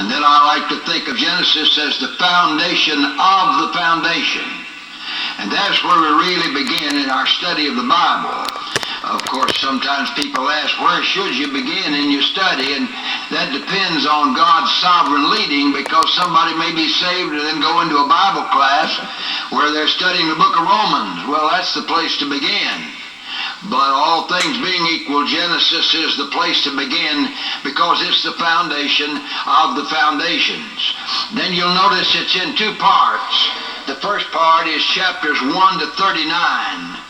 And then I like to think of Genesis as the foundation of the foundation. And that's where we really begin in our study of the Bible. Of course, sometimes people ask, where should you begin in your study? And that depends on God's sovereign leading, because somebody may be saved and then go into a Bible class where they're studying the book of Romans. Well, that's the place to begin. But all things being equal, Genesis is the place to begin because it's the foundation of the foundations. Then you'll notice it's in two parts. The first part is chapters 1 to 39.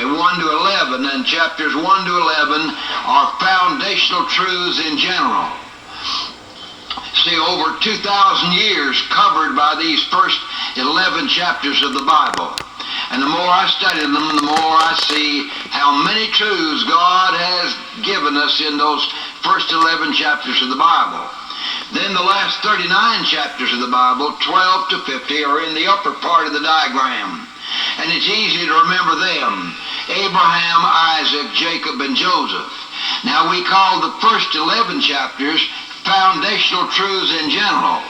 1 to 11, and chapters 1 to 11 are foundational truths in general. See, over 2,000 years covered by these first 11 chapters of the Bible. And the more I study them, the more I see how many truths God has given us in those first 11 chapters of the Bible. Then the last 39 chapters of the Bible, 12 to 50, are in the upper part of the diagram. And it's easy to remember them: Abraham, Isaac, Jacob, and Joseph. Now we call the first 11 chapters foundational truths in general.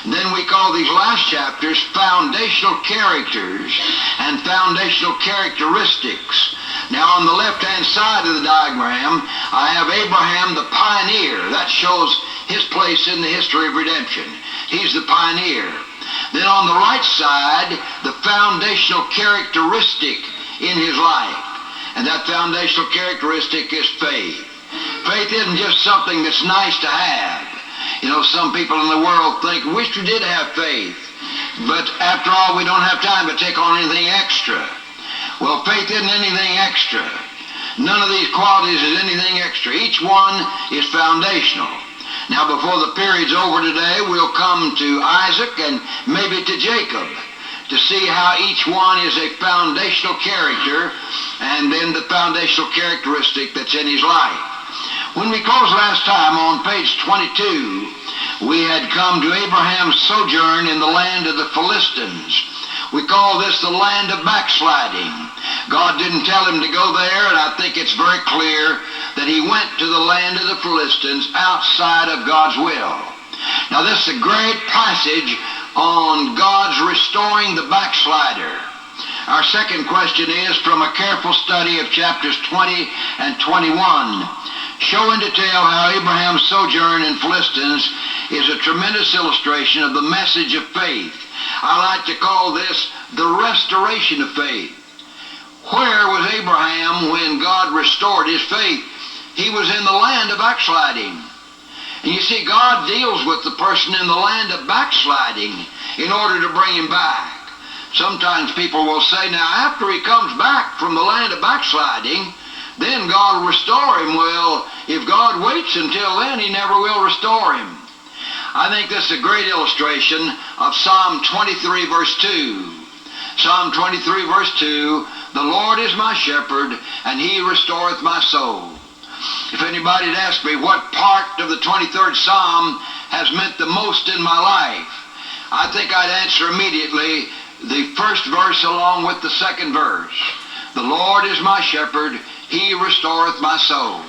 Then we call these last chapters foundational characters and foundational characteristics. Now on the left-hand side of the diagram, I have Abraham the pioneer. That shows his place in the history of redemption. He's the pioneer. Then on the right side, the foundational characteristic in his life. And that foundational characteristic is faith. Faith isn't just something that's nice to have. You know, some people in the world think, wish we did have faith. But after all, we don't have time to take on anything extra. Well, faith isn't anything extra. None of these qualities is anything extra. Each one is foundational. Now, before the period's over today, we'll come to Isaac and maybe to Jacob to see how each one is a foundational character and then the foundational characteristic that's in his life. When we closed last time on page 22, we had come to Abraham's sojourn in the land of the Philistines. We call this the land of backsliding. God didn't tell him to go there, and I think it's very clear that he went to the land of the Philistines outside of God's will. Now this is a great passage on God's restoring the backslider. Our second question is from a careful study of chapters 20 and 21. Show and detail how Abraham's sojourn in Philistines is a tremendous illustration of the message of faith. I like to call this the restoration of faith. Where was Abraham when God restored his faith? He was in the land of backsliding. And you see, God deals with the person in the land of backsliding in order to bring him back. Sometimes people will say, now after he comes back from the land of backsliding, then God will restore him. Well, if God waits until then, he never will restore him. I think this is a great illustration of Psalm 23, verse 2. Psalm 23, verse 2, the Lord is my shepherd, and he restoreth my soul. If anybody had asked me what part of the 23rd Psalm has meant the most in my life, I think I'd answer immediately the first verse along with the second verse. The Lord is my shepherd, he restoreth my soul.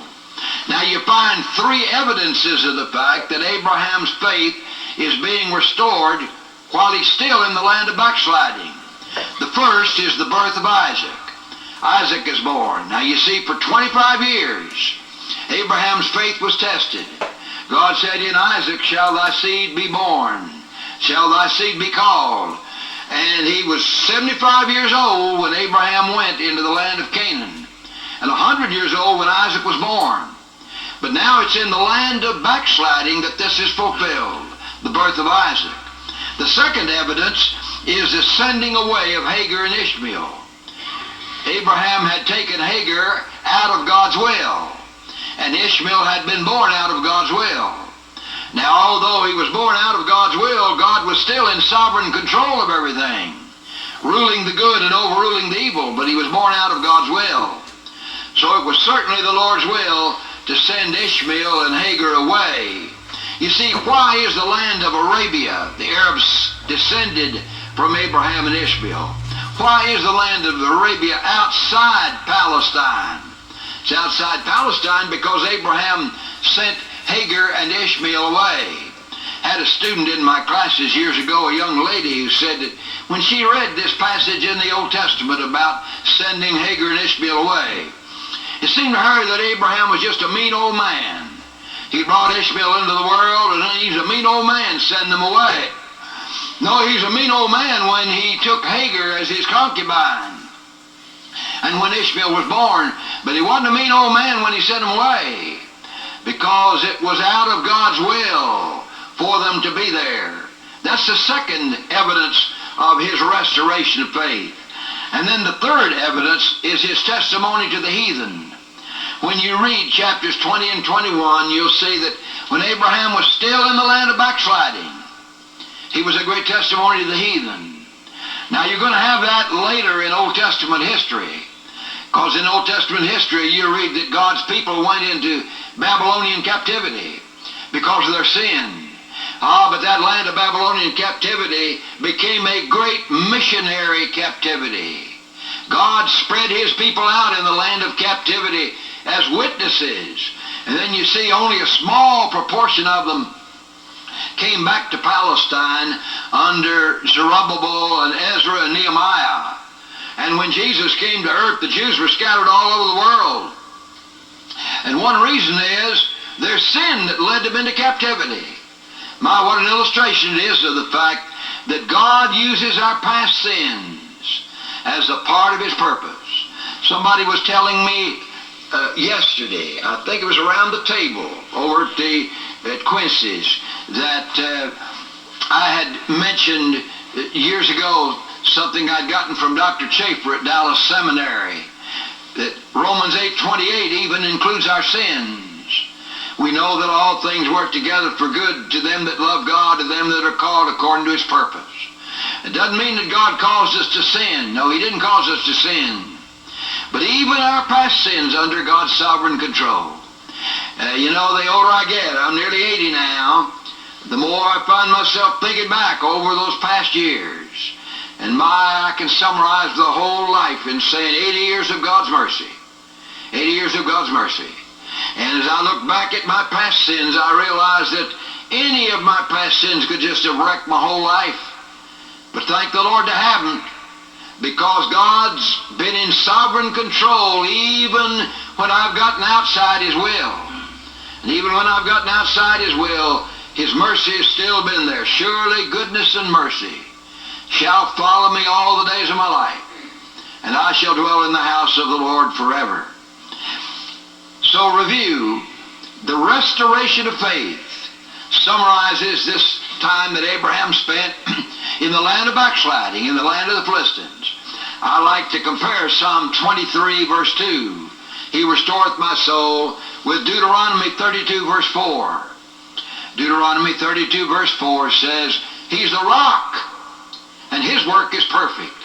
Now you find three evidences of the fact that Abraham's faith is being restored while he's still in the land of backsliding. The first is the birth of Isaac. Isaac is born. Now you see, for 25 years, Abraham's faith was tested. God said, in Isaac shall thy seed be born, shall thy seed be called. And he was 75 years old when Abraham went into the land of Canaan, and 100 years old when Isaac was born. But now it's in the land of backsliding that this is fulfilled, the birth of Isaac. The second evidence is the sending away of Hagar and Ishmael. Abraham had taken Hagar out of God's will, and Ishmael had been born out of God's will. Now, although he was born out of God's will, God was still in sovereign control of everything, ruling the good and overruling the evil, but he was born out of God's will. So it was certainly the Lord's will to send Ishmael and Hagar away. You see, why is the land of Arabia, the Arabs descended from Abraham and Ishmael, why is the land of Arabia outside Palestine? It's outside Palestine because Abraham sent Hagar and Ishmael away. Had a student in my classes years ago, a young lady, who said that when she read this passage in the Old Testament about sending Hagar and Ishmael away, it seemed to her that Abraham was just a mean old man. He brought Ishmael into the world, and he's a mean old man sending them away. No, he's a mean old man when he took Hagar as his concubine, and when Ishmael was born. But he wasn't a mean old man when he sent them away, because it was out of God's will for them to be there. That's the second evidence of his restoration of faith. And then the third evidence is his testimony to the heathen. When you read chapters 20 and 21, you'll see that when Abraham was still in the land of backsliding, he was a great testimony to the heathen. Now you're going to have that later in Old Testament history, because in Old Testament history you read that God's people went into Babylonian captivity because of their sin. But that land of Babylonian captivity became a great missionary captivity. God spread his people out in the land of captivity as witnesses. And then you see only a small proportion of them came back to Palestine under Zerubbabel and Ezra and Nehemiah. And when Jesus came to earth, the Jews were scattered all over the world. And one reason is their sin that led them into captivity. My, what an illustration it is of the fact that God uses our past sins as a part of his purpose. Somebody was telling me yesterday, I think it was around the table over at Quincy's, that I had mentioned years ago something I'd gotten from Dr. Chafer at Dallas Seminary, that Romans 8:28 even includes our sins. We know that all things work together for good to them that love God, to them that are called according to his purpose. It doesn't mean that God caused us to sin. No, he didn't cause us to sin. But even our past sins under God's sovereign control. You know, the older I get, I'm nearly 80 now, the more I find myself thinking back over those past years. And I can summarize the whole life in saying 80 years of God's mercy. 80 years of God's mercy. And as I look back at my past sins, I realize that any of my past sins could just have wrecked my whole life. But thank the Lord they haven't, because God's been in sovereign control even when I've gotten outside his will. And even when I've gotten outside his will, his mercy has still been there. Surely goodness and mercy shall follow me all the days of my life, and I shall dwell in the house of the Lord forever. So review, the restoration of faith summarizes this time that Abraham spent in the land of backsliding, in the land of the Philistines. I like to compare Psalm 23 verse 2. He restoreth my soul, with Deuteronomy 32 verse 4. Deuteronomy 32 verse 4 says, he's the rock, and his work is perfect.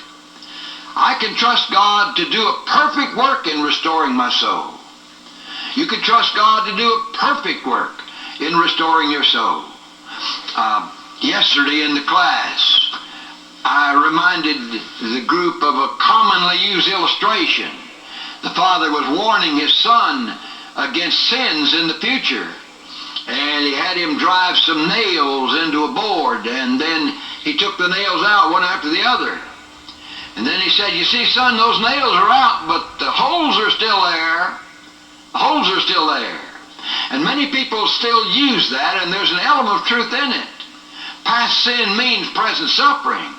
I can trust God to do a perfect work in restoring my soul. You can trust God to do a perfect work in restoring your soul. Yesterday in the class, I reminded the group of a commonly used illustration. The father was warning his son against sins in the future, and he had him drive some nails into a board, and then he took the nails out one after the other. And then he said, you see, son, those nails are out, but the holes are still there. The holes are still there. And many people still use that, and there's an element of truth in it. Past sin means present suffering.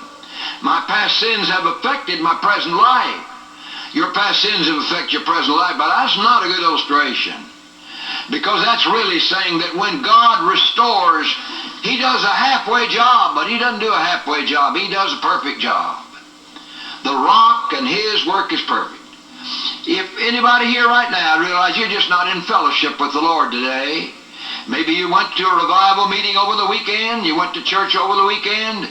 My past sins have affected my present life. Your past sins have affected your present life, but that's not a good illustration. Because that's really saying that when God restores, he does a halfway job, but he doesn't do a halfway job. He does a perfect job. The rock and his work is perfect. If anybody here right now realize you're just not in fellowship with the Lord today, maybe you went to a revival meeting over the weekend, you went to church over the weekend,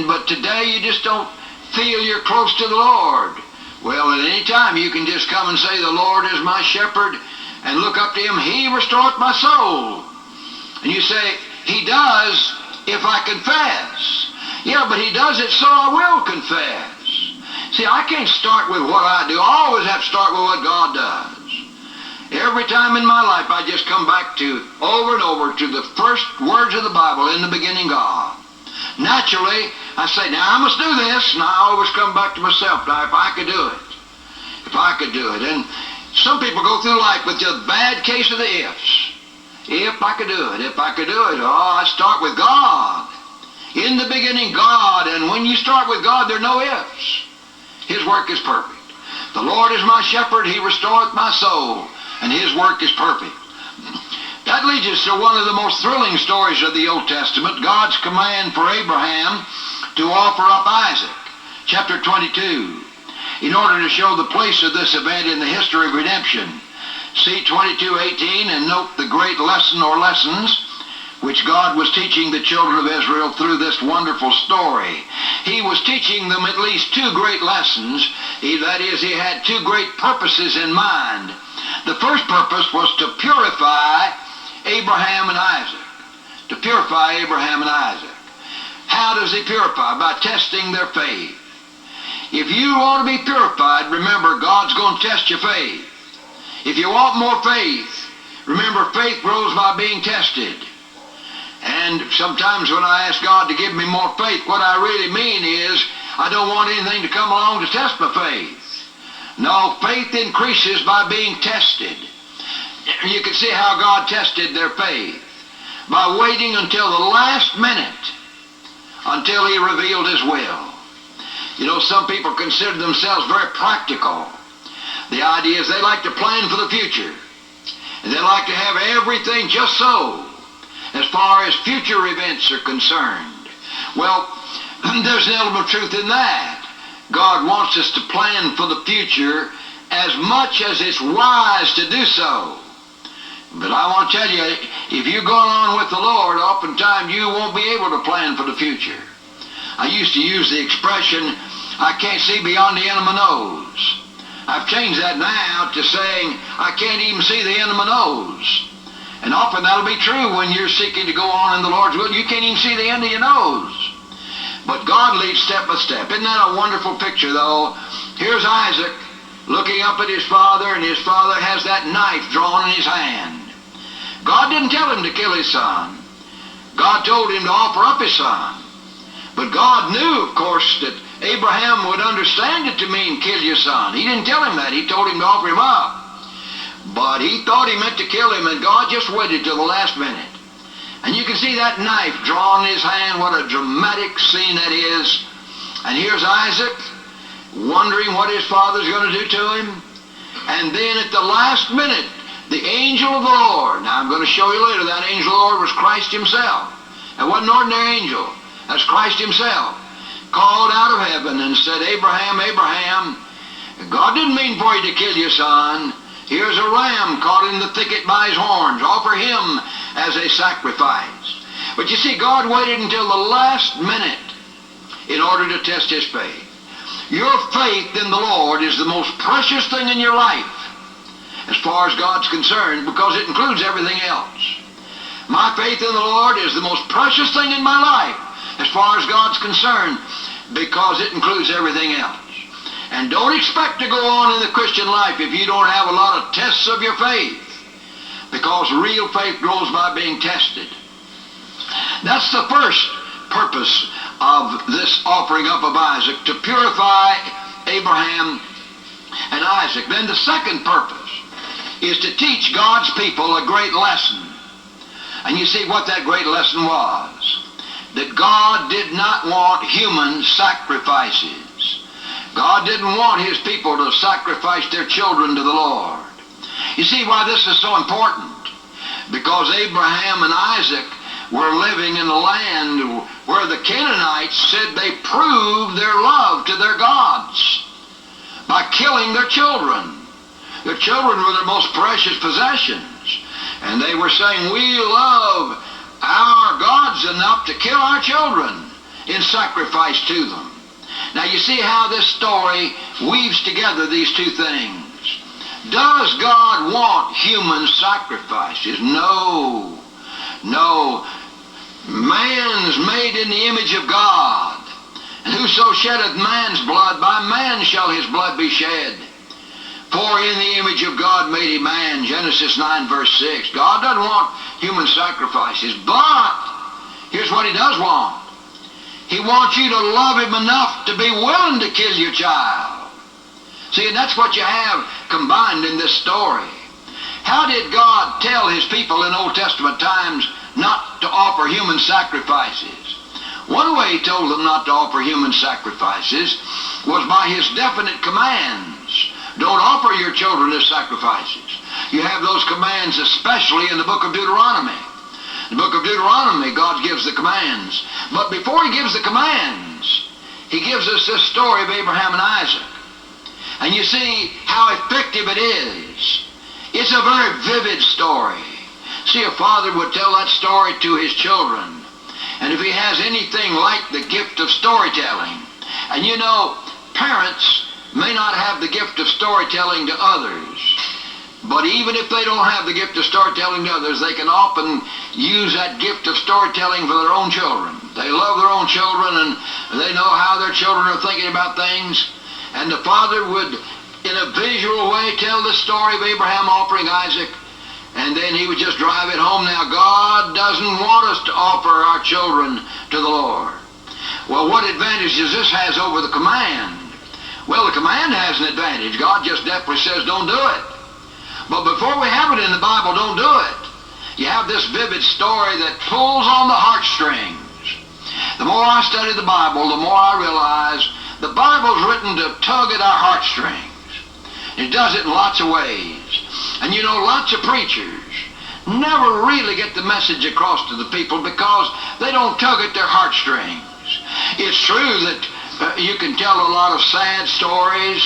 but today you just don't feel you're close to the Lord. Well, at any time you can just come and say, the Lord is my shepherd, and look up to him. He restoreth my soul. And you say, he does if I confess. Yeah, but he does it so I will confess. See, I can't start with what I do. I always have to start with what God does. Every every time in my life I just come back to, over and over, to the first words of the Bible, in the beginning God. Naturally, I say, now I must do this, and I always come back to myself. Now, if I could do it. If I could do it. And some people go through life with just a bad case of the ifs. If I could do it, if I could do it. Oh, I start with God. In the beginning, God. And when you start with God, there are no ifs. His work is perfect. The Lord is my shepherd, he restoreth my soul, and his work is perfect. That leads us to one of the most thrilling stories of the Old Testament, God's command for Abraham to offer up Isaac, chapter 22. In order to show the place of this event in the history of redemption, see 22:18 and note the great lesson or lessons which God was teaching the children of Israel through this wonderful story. He was teaching them at least two great lessons. That is, he had two great purposes in mind. The first purpose was to purify Abraham and Isaac. To purify Abraham and Isaac. How does he purify? By testing their faith. If you want to be purified, remember God's going to test your faith. If you want more faith, remember faith grows by being tested. And sometimes when I ask God to give me more faith, what I really mean is I don't want anything to come along to test my faith. No, faith increases by being tested. You can see how God tested their faith by waiting until the last minute until he revealed his will. You know, some people consider themselves very practical. The idea is they like to plan for the future. And they like to have everything just so, as far as future events are concerned. Well, there's an element of truth in that. God wants us to plan for the future as much as it's wise to do so. But I want to tell you, if you're going on with the Lord, oftentimes you won't be able to plan for the future. I used to use the expression, I can't see beyond the end of my nose. I've changed that now to saying, I can't even see the end of my nose. And often that'll be true when you're seeking to go on in the Lord's will. You can't even see the end of your nose. But God leads step by step. Isn't that a wonderful picture, though? Here's Isaac looking up at his father, and his father has that knife drawn in his hand. God didn't tell him to kill his son. God told him to offer up his son. But God knew, of course, that Abraham would understand it to mean kill your son. He didn't tell him that. He told him to offer him up. But he thought he meant to kill him, and God just waited till the last minute. And you can see that knife drawn in his hand. What a dramatic scene that is. And here's Isaac wondering what his father's going to do to him. And then at the last minute, the angel of the Lord, now I'm going to show you later, that angel of the Lord was Christ himself. It wasn't an ordinary angel. That's Christ himself. Called out of heaven and said, Abraham, Abraham, God didn't mean for you to kill your son. Here's a ram caught in the thicket by his horns. Offer him as a sacrifice. But you see, God waited until the last minute in order to test his faith. Your faith in the Lord is the most precious thing in your life as far as God's concerned, because it includes everything else. My faith in the Lord is the most precious thing in my life as far as God's concerned, because it includes everything else. And don't expect to go on in the Christian life if you don't have a lot of tests of your faith, because real faith grows by being tested. That's the first purpose of this offering up of Isaac, to purify Abraham and Isaac. Then the second purpose is to teach God's people a great lesson. And you see what that great lesson was. That God did not want human sacrifices. God didn't want his people to sacrifice their children to the Lord. You see why this is so important? Because Abraham and Isaac were living in a land where the Canaanites said they proved their love to their gods by killing their children. Their children were their most precious possessions. And they were saying, we love our gods enough to kill our children in sacrifice to them. Now you see how this story weaves together these two things. Does God want human sacrifices? No. No. Man's made in the image of God. And whoso sheddeth man's blood, by man shall his blood be shed. For in the image of God made he man, Genesis 9 verse 6. God doesn't want human sacrifices, but here's what he does want. He wants you to love him enough to be willing to kill your child. See, and that's what you have combined in this story. How did God tell his people in Old Testament times not to offer human sacrifices? One way he told them not to offer human sacrifices was by his definite commands. Don't offer your children as sacrifices. You have those commands especially in the book of Deuteronomy. In the book of Deuteronomy, God gives the commands. But before he gives the commands, he gives us this story of Abraham and Isaac. And you see how effective it is. It's a very vivid story. See, a father would tell that story to his children. And if he has anything like the gift of storytelling, and you know, parents may not have the gift of storytelling to others, but even if they don't have the gift of storytelling to others, they can often use that gift of storytelling for their own children. They love their own children, and they know how their children are thinking about things. And the father would, in a visual way, tell the story of Abraham offering Isaac, and then he would just drive it home. Now, God doesn't want us to offer our children to the Lord. Well, what advantage does this has over the command? Well, the command has an advantage. God just definitely says, don't do it. But before we have it in the Bible, don't do it. You have this vivid story that pulls on the heartstrings. The more I study the Bible, the more I realize the Bible's written to tug at our heartstrings. It does it in lots of ways. And you know, lots of preachers never really get the message across to the people because they don't tug at their heartstrings. It's true that you can tell a lot of sad stories.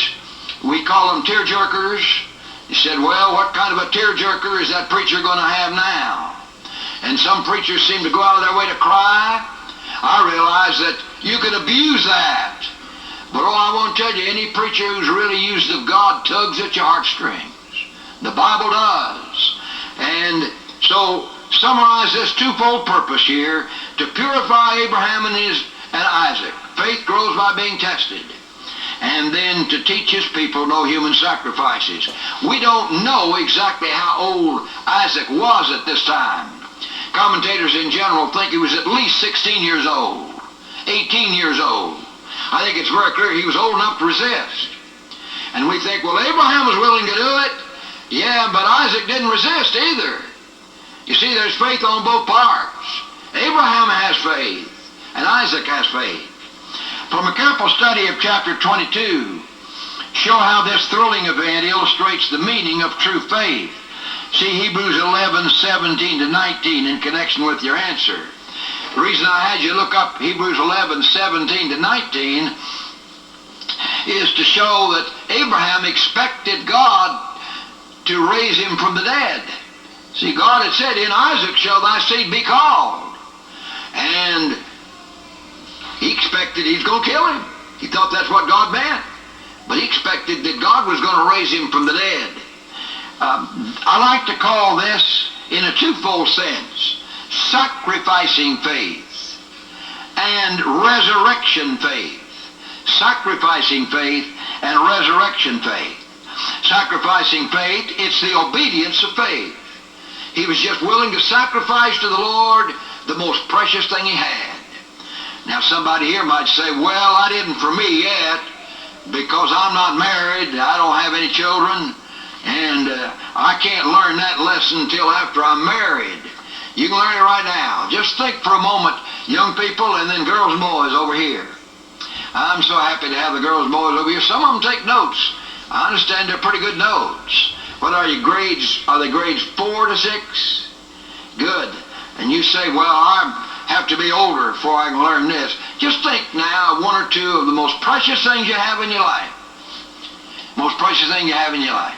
We call them tearjerkers. You said, well, what kind of a tearjerker is that preacher going to have now? And some preachers seem to go out of their way to cry. I realize that you can abuse that. But oh, I won't tell you, any preacher who's really used of God tugs at your heartstrings. The Bible does. And so, summarize this twofold purpose here, to purify Abraham and Isaac. Faith grows by being tested. And then to teach his people no human sacrifices. We don't know exactly how old Isaac was at this time. Commentators in general think he was at least 16 years old, 18 years old. I think it's very clear he was old enough to resist. And we think, well, Abraham was willing to do it. Yeah, but Isaac didn't resist either. You see, there's faith on both parts. Abraham has faith, and Isaac has faith. From a careful study of chapter 22, show how this thrilling event illustrates the meaning of true faith. See Hebrews 11:17 to 19 in connection with your answer. The reason I had you look up Hebrews 11:17 to 19 is to show that Abraham expected God to raise him from the dead. See, God had said, in Isaac shall thy seed be called. And he expected he's going to kill him. He thought that's what God meant. But he expected that God was going to raise him from the dead. I like to call this, in a twofold sense, sacrificing faith and resurrection faith. Sacrificing faith and resurrection faith. Sacrificing faith, it's the obedience of faith. He was just willing to sacrifice to the Lord the most precious thing he had. Now somebody here might say, well, I didn't for me yet because I'm not married, I don't have any children, and I can't learn that lesson until after I'm married. You can learn it right now. Just think for a moment, young people and then girls and boys over here. I'm so happy to have the girls and boys over here. Some of them take notes. I understand they're pretty good notes. What are you, grades? Are they grades 4 to 6? Good. And you say, well, I have to be older before I can learn this. Just think now of one or two of the most precious things you have in your life. Most precious thing you have in your life.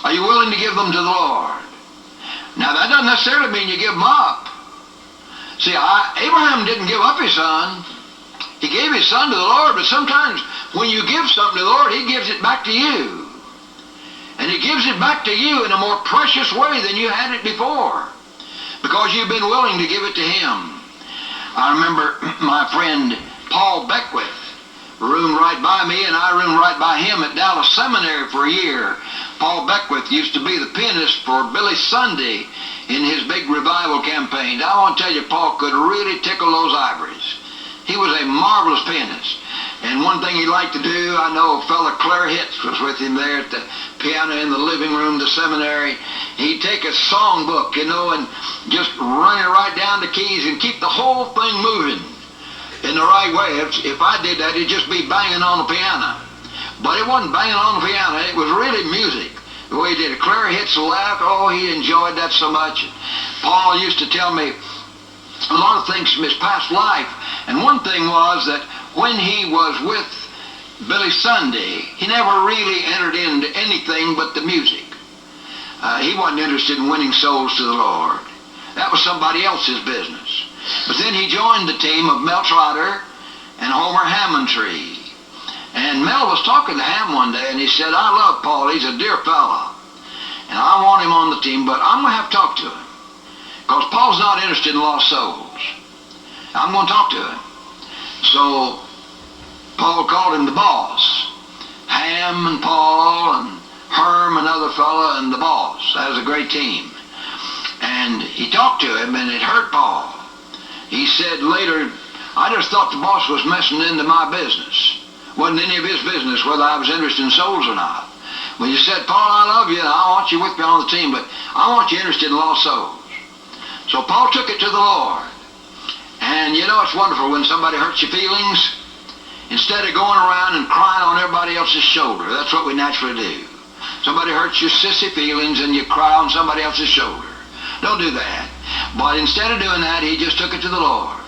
Are you willing to give them to the Lord? Now, that doesn't necessarily mean you give them up. See, Abraham didn't give up his son. He gave his son to the Lord, but sometimes when you give something to the Lord, he gives it back to you. And he gives it back to you in a more precious way than you had it before, because you've been willing to give it to him. I remember my friend Paul Beckwith roomed right by me, and I roomed right by him at Dallas Seminary for a year. Paul Beckwith used to be the pianist for Billy Sunday in his big revival campaign. I want to tell you, Paul could really tickle those ivories. He was a marvelous pianist. And one thing he liked to do, I know a fella, Claire Hitz, was with him there at the piano in the living room, the seminary. He'd take a songbook, and just run it right down the keys and keep the whole thing moving in the right way. If I did that, it'd just be banging on the piano. But it wasn't banging on the piano. It was really music. The way he did it. Claire Hitz laughed. Oh, he enjoyed that so much. Paul used to tell me a lot of things from his past life. And one thing was that when he was with Billy Sunday, he never really entered into anything but the music. He wasn't interested in winning souls to the Lord. That was somebody else's business. But then he joined the team of Mel Trotter and Homer Hammontree. And Mel was talking to Ham one day, and he said, I love Paul. He's a dear fella. And I want him on the team, but I'm going to have to talk to him. Because Paul's not interested in lost souls. I'm going to talk to him. So Paul called him the boss. Ham and Paul and Herm, another fella, and the boss. That was a great team. And he talked to him, and it hurt Paul. He said later, I just thought the boss was messing into my business. Wasn't any of his business whether I was interested in souls or not. When you said, Paul, I love you, and I want you with me on the team, but I want you interested in lost souls. So Paul took it to the Lord. And it's wonderful when somebody hurts your feelings. Instead of going around and crying on everybody else's shoulder, that's what we naturally do. Somebody hurts your sissy feelings and you cry on somebody else's shoulder. Don't do that. But instead of doing that, he just took it to the Lord.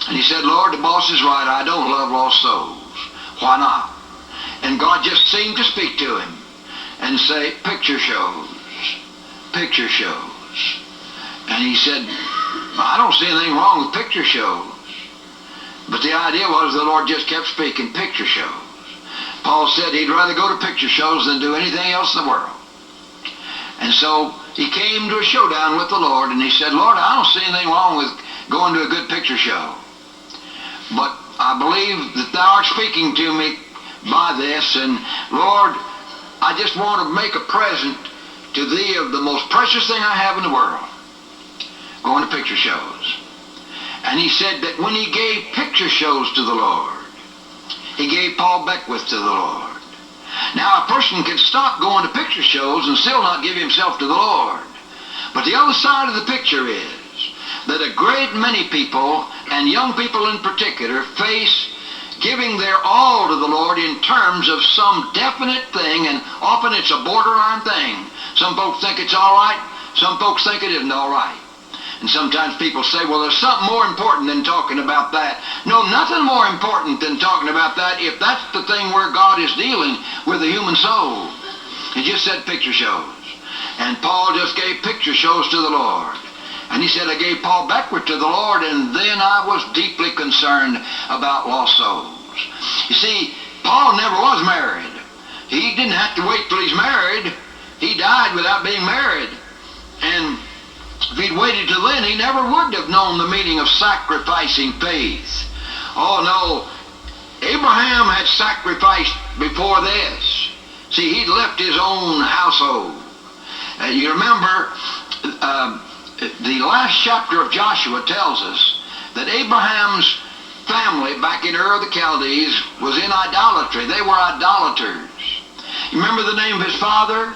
And he said, Lord, the boss is right. I don't love lost souls. Why not? And God just seemed to speak to him and say, picture shows. Picture shows. And he said, I don't see anything wrong with picture shows. But the idea was the Lord just kept speaking picture shows. Paul said he'd rather go to picture shows than do anything else in the world. And so he came to a showdown with the Lord, and he said, Lord, I don't see anything wrong with going to a good picture show. But I believe that thou art speaking to me by this, and Lord, I just want to make a present to thee of the most precious thing I have in the world, going to picture shows. And he said that when he gave picture shows to the Lord, he gave Paul Beckwith to the Lord. Now, a person can stop going to picture shows and still not give himself to the Lord. But the other side of the picture is that a great many people, and young people in particular, face giving their all to the Lord in terms of some definite thing, and often it's a borderline thing. Some folks think it's all right. Some folks think it isn't all right. And sometimes people say, well, there's something more important than talking about that. No, nothing more important than talking about that if that's the thing where God is dealing with the human soul. He just said picture shows. And Paul just gave picture shows to the Lord. And he said, I gave Paul Beckwith to the Lord, and then I was deeply concerned about lost souls. You see, Paul never was married. He didn't have to wait till he's married. He died without being married. And if he'd waited till then, he never would have known the meaning of sacrificing faith. Oh, no. Abraham had sacrificed before this. See, he'd left his own household. You remember, the last chapter of Joshua tells us that Abraham's family back in Ur of the Chaldees was in idolatry. They were idolaters. You remember the name of his father?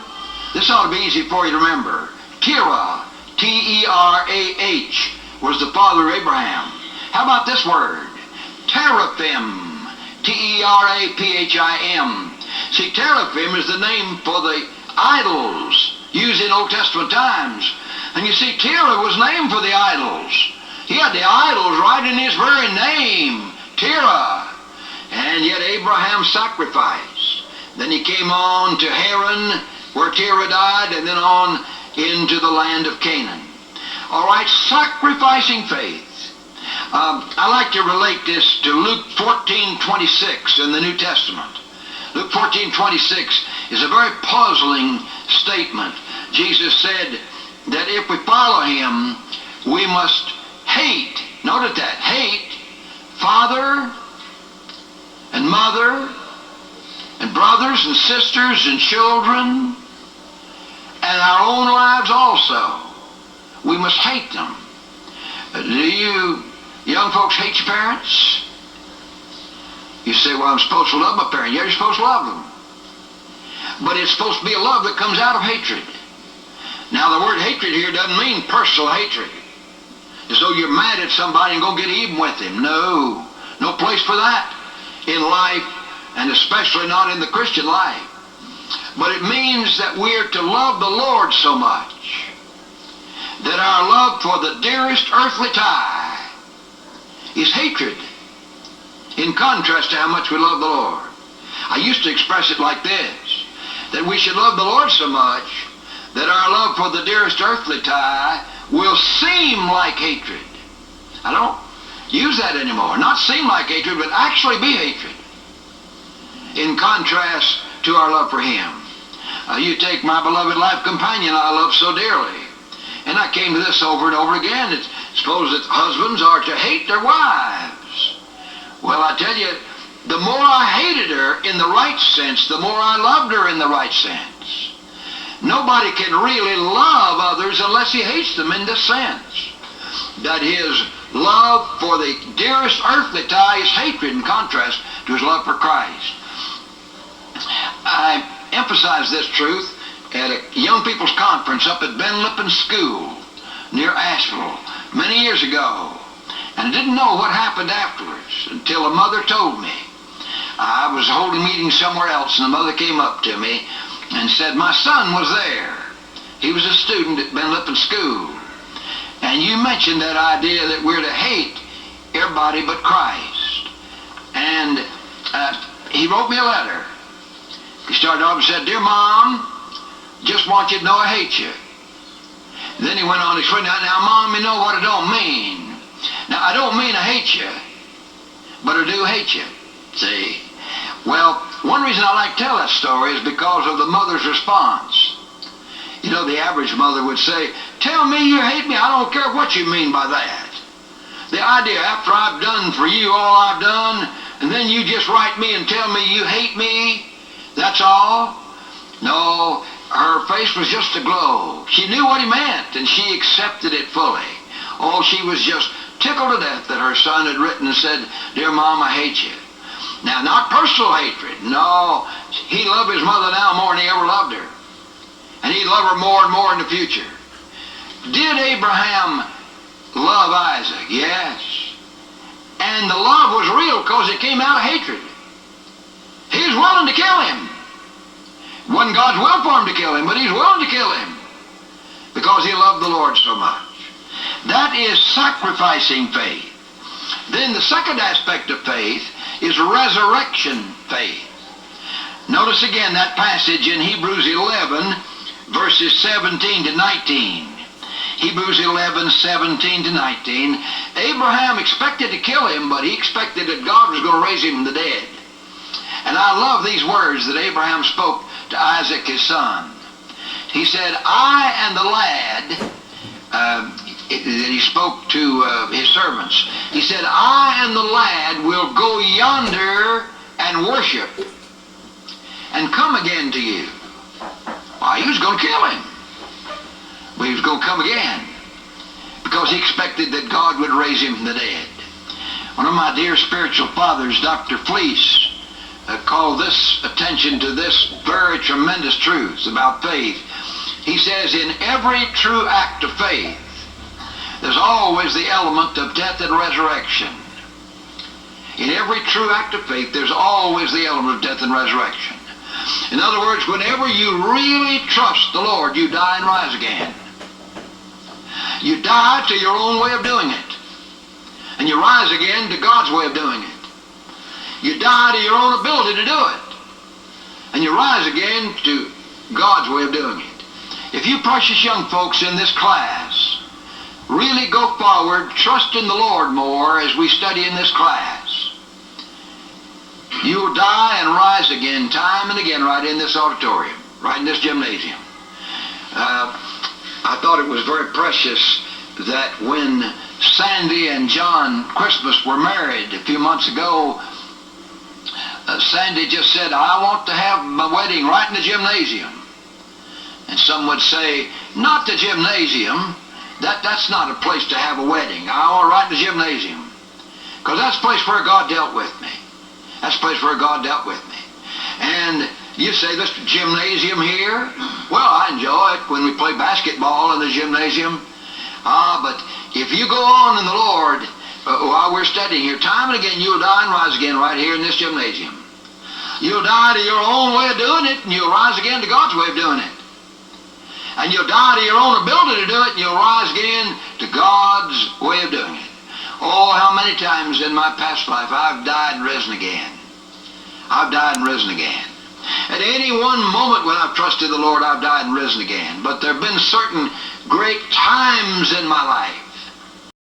This ought to be easy for you to remember. Terah. T-E-R-A-H was the father of Abraham. How about this word? Teraphim. T-E-R-A-P-H-I-M. See, teraphim is the name for the idols used in Old Testament times. And you see, Terah was named for the idols. He had the idols right in his very name, Terah. And yet Abraham sacrificed. Then he came on to Haran, where Terah died, and then on into the land of Canaan. All right, sacrificing faith. I like to relate this to Luke 14:26 in the New Testament. Luke 14:26 is a very puzzling statement. Jesus said that if we follow him, we must hate, notice that, hate father and mother and brothers and sisters and children and our own lives also. We must hate them. Do you young folks hate your parents? You say, well, I'm supposed to love my parents. Yeah, you're supposed to love them. But it's supposed to be a love that comes out of hatred. Now, the word hatred here doesn't mean personal hatred, as though you're mad at somebody and go get even with him. No. No place for that in life, and especially not in the Christian life. But it means that we're to love the Lord so much that our love for the dearest earthly tie is hatred, in contrast to how much we love the Lord. I used to express it like this, that we should love the Lord so much that our love for the dearest earthly tie will seem like hatred. I don't use that anymore. Not seem like hatred, but actually be hatred, in contrast to our love for Him. You take my beloved life companion I love so dearly. And I came to this over and over again. It's supposed that husbands are to hate their wives. Well, I tell you, the more I hated her in the right sense, the more I loved her in the right sense. Nobody can really love others unless he hates them in this sense, that his love for the dearest earthly tie is hatred in contrast to his love for Christ. I emphasize this truth at a young people's conference up at Ben Lippen School near Asheville many years ago. And I didn't know what happened afterwards until a mother told me. I was holding meetings somewhere else, and the mother came up to me and said, my son was there. He was a student at Ben Lippen School. And you mentioned that idea that we're to hate everybody but Christ. And he wrote me a letter. He started off and said, Dear Mom, just want you to know I hate you. Then he went on to explain, now Mom, you know what I don't mean. Now, I don't mean I hate you, but I do hate you. See? Well, one reason I like to tell that story is because of the mother's response. You know, the average mother would say, tell me you hate me, I don't care what you mean by that. The idea, after I've done for you all I've done, and then you just write me and tell me you hate me, that's all? No, her face was just aglow. She knew what he meant, and she accepted it fully. Oh, she was just tickled to death that her son had written and said, Dear Mom, I hate you. Now, not personal hatred. No, he loved his mother now more than he ever loved her. And he'd love her more and more in the future. Did Abraham love Isaac? Yes. And the love was real because it came out of hatred. He was willing to kill him. It wasn't God's will for him to kill him, but he's willing to kill him because he loved the Lord so much. That is sacrificing faith. Then the second aspect of faith is resurrection faith. Notice again that passage in Hebrews 11, verses 17 to 19. Hebrews 11, 17 to 19. Abraham expected to kill him, but he expected that God was going to raise him from the dead. And I love these words that Abraham spoke to Isaac, his son. He said, I and the lad, that he spoke to his servants. He said, I and the lad will go yonder and worship and come again to you. Why, he was going to kill him. But he was going to come again because he expected that God would raise him from the dead. One of my dear spiritual fathers, Dr. Fleece, called this attention to this very tremendous truth about faith. He says, in every true act of faith, there's always the element of death and resurrection. In every true act of faith, there's always the element of death and resurrection. In other words, whenever you really trust the Lord, you die and rise again. You die to your own way of doing it. And you rise again to God's way of doing it. You die to your own ability to do it. And you rise again to God's way of doing it. If you precious young folks in this class really go forward, trust in the Lord more as we study in this class, you will die and rise again time and again right in this auditorium, right in this gymnasium. I thought it was very precious that when Sandy and John Christmas were married a few months ago, Sandy just said, I want to have my wedding right in the gymnasium. And some would say, not the gymnasium. That's not a place to have a wedding. I want right in the gymnasium. Because that's the place where God dealt with me. That's the place where God dealt with me. And you say, this gymnasium here? Well, I enjoy it when we play basketball in the gymnasium. But if you go on in the Lord, while we're studying here, time and again, you'll die and rise again right here in this gymnasium. You'll die to your own way of doing it, and you'll rise again to God's way of doing it. And you'll die to your own ability to do it, and you'll rise again to God's way of doing it. Oh, how many times in my past life I've died and risen again. I've died and risen again. At any one moment when I've trusted the Lord, I've died and risen again. But there have been certain great times in my life